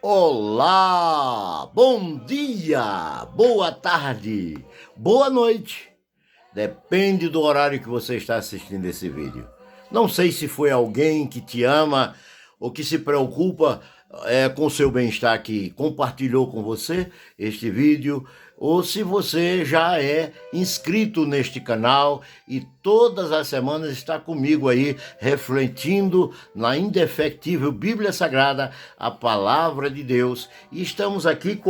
Olá, bom dia, boa tarde, boa noite. Depende do horário que você está assistindo esse vídeo. Não sei se foi alguém que te ama ou que se preocupa com o seu bem-estar que compartilhou com você este vídeo, ou se você já é inscrito neste canal e todas as semanas está comigo aí refletindo na indefectível Bíblia Sagrada, a Palavra de Deus, e estamos aqui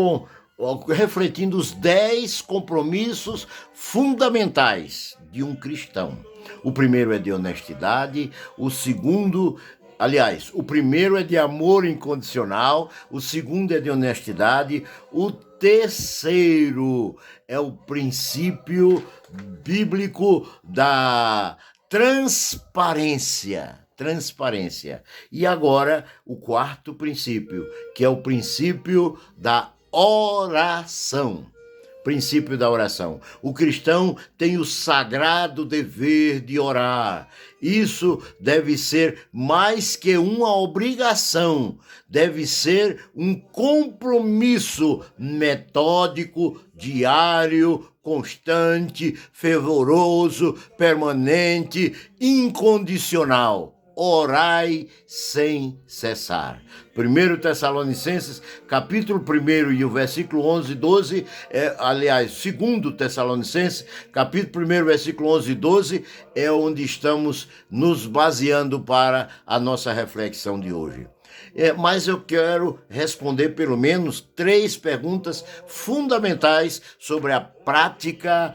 refletindo os 10 compromissos fundamentais de um cristão. O primeiro é de honestidade, o primeiro é de amor incondicional, o segundo é de honestidade, o terceiro é o princípio bíblico da transparência. E agora, o quarto princípio, que é o princípio da oração. Princípio da oração. O cristão tem o sagrado dever de orar. Isso deve ser mais que uma obrigação, deve ser um compromisso metódico, diário, constante, fervoroso, permanente, incondicional. Orai sem cessar. 1 Tessalonicenses, capítulo 1 e o versículo 11 e 12, 2 Tessalonicenses, capítulo 1, versículo 11 e 12, é onde estamos nos baseando para a nossa reflexão de hoje. Mas eu quero responder pelo menos 3 perguntas fundamentais sobre a prática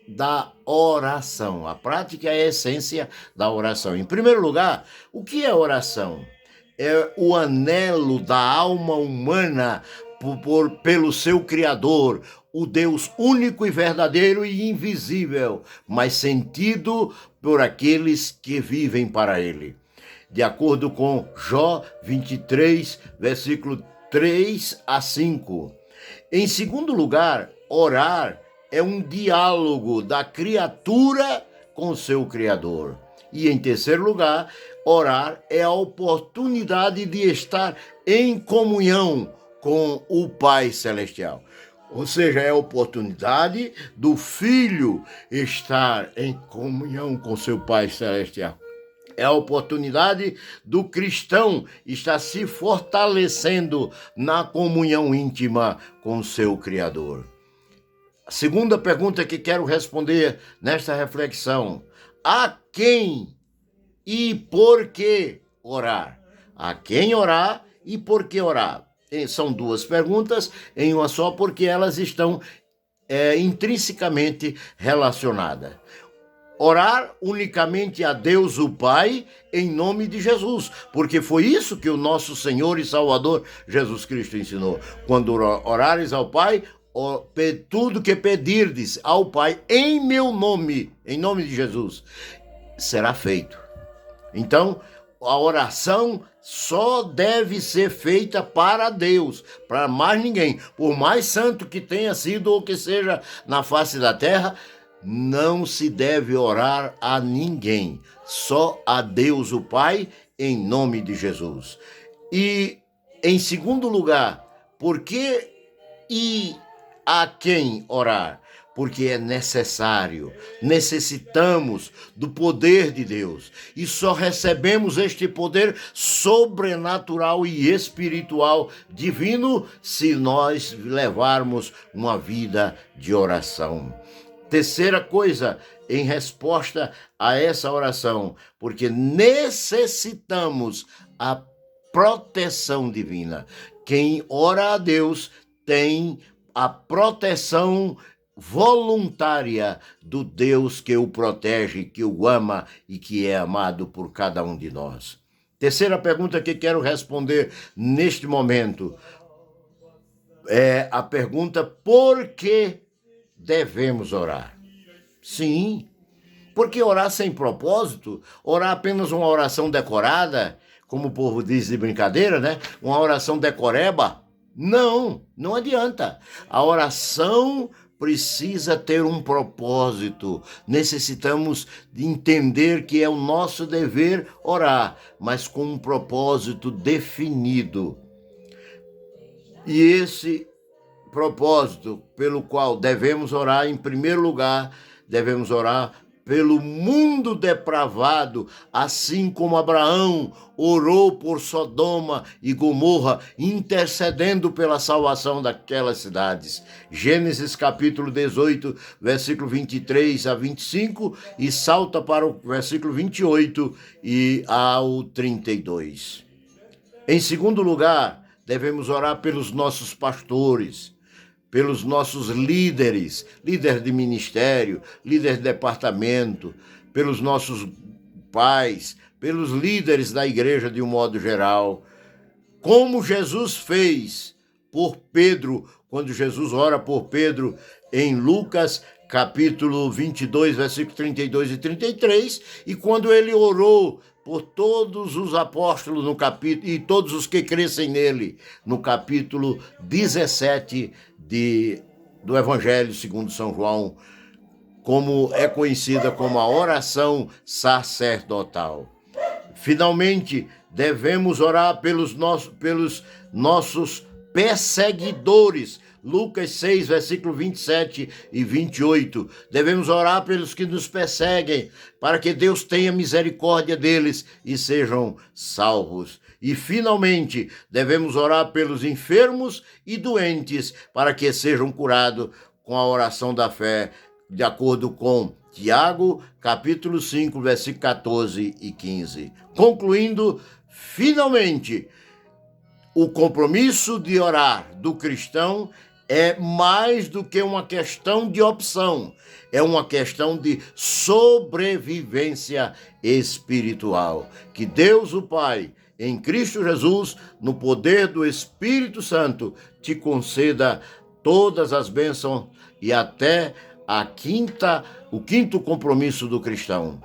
da oração. A prática é a essência da oração. Em primeiro lugar, o que é oração? É o anelo da alma humana pelo seu Criador, o Deus único e verdadeiro e invisível, mas sentido por aqueles que vivem para Ele. De acordo com Jó 23, versículo 3 a 5. Em segundo lugar, orar é um diálogo da criatura com seu Criador. E em terceiro lugar, orar é a oportunidade de estar em comunhão com o Pai Celestial. Ou seja, é a oportunidade do filho estar em comunhão com seu Pai Celestial. É a oportunidade do cristão estar se fortalecendo na comunhão íntima com seu Criador. A segunda pergunta que quero responder nesta reflexão: a quem e por que orar? A quem orar e por que orar? São 2 perguntas em uma só, porque elas estão intrinsecamente relacionadas. Orar unicamente a Deus o Pai em nome de Jesus, porque foi isso que o nosso Senhor e Salvador Jesus Cristo ensinou. Quando orares ao Pai, tudo que pedirdes ao Pai em meu nome, em nome de Jesus, será feito. Então, a oração só deve ser feita para Deus, para mais ninguém. Por mais santo que tenha sido ou que seja na face da terra, não se deve orar a ninguém, só a Deus o Pai, em nome de Jesus. E, em segundo lugar, por que e a quem orar? Porque é necessário, necessitamos do poder de Deus e só recebemos este poder sobrenatural e espiritual divino se nós levarmos uma vida de oração. Terceira coisa, em resposta a essa oração, porque necessitamos a proteção divina. Quem ora a Deus tem a proteção voluntária do Deus que o protege, que o ama e que é amado por cada um de nós. Terceira pergunta que quero responder neste momento é a pergunta: por que devemos orar? Sim, porque orar sem propósito, orar apenas uma oração decorada, como o povo diz de brincadeira, né? Uma oração decoreba, não adianta. A oração precisa ter um propósito. Necessitamos de entender que é o nosso dever orar, mas com um propósito definido. E esse propósito pelo qual devemos orar, em primeiro lugar, devemos orar pelo mundo depravado, assim como Abraão orou por Sodoma e Gomorra, intercedendo pela salvação daquelas cidades. Gênesis capítulo 18, versículo 23 a 25, e salta para o versículo 28 e ao 32. Em segundo lugar, devemos orar pelos nossos pastores, pelos nossos líderes, líder de ministério, líder de departamento, pelos nossos pais, pelos líderes da igreja de um modo geral. Como Jesus fez por Pedro, quando Jesus ora por Pedro em Lucas capítulo 22, versículos 32 e 33, e quando ele orou por todos os apóstolos no capítulo, e todos os que crescem nele, no capítulo 17 do Evangelho segundo São João, como é conhecida como a oração sacerdotal. Finalmente, devemos orar pelos nossos perseguidores. Lucas 6, versículo 27 e 28. Devemos orar pelos que nos perseguem, para que Deus tenha misericórdia deles e sejam salvos. E, finalmente, devemos orar pelos enfermos e doentes, para que sejam curados com a oração da fé, de acordo com Tiago, capítulo 5, versículo 14 e 15. Concluindo, finalmente, o compromisso de orar do cristão é mais do que uma questão de opção, é uma questão de sobrevivência espiritual. Que Deus, o Pai, em Cristo Jesus, no poder do Espírito Santo, te conceda todas as bênçãos e até o quinto compromisso do cristão: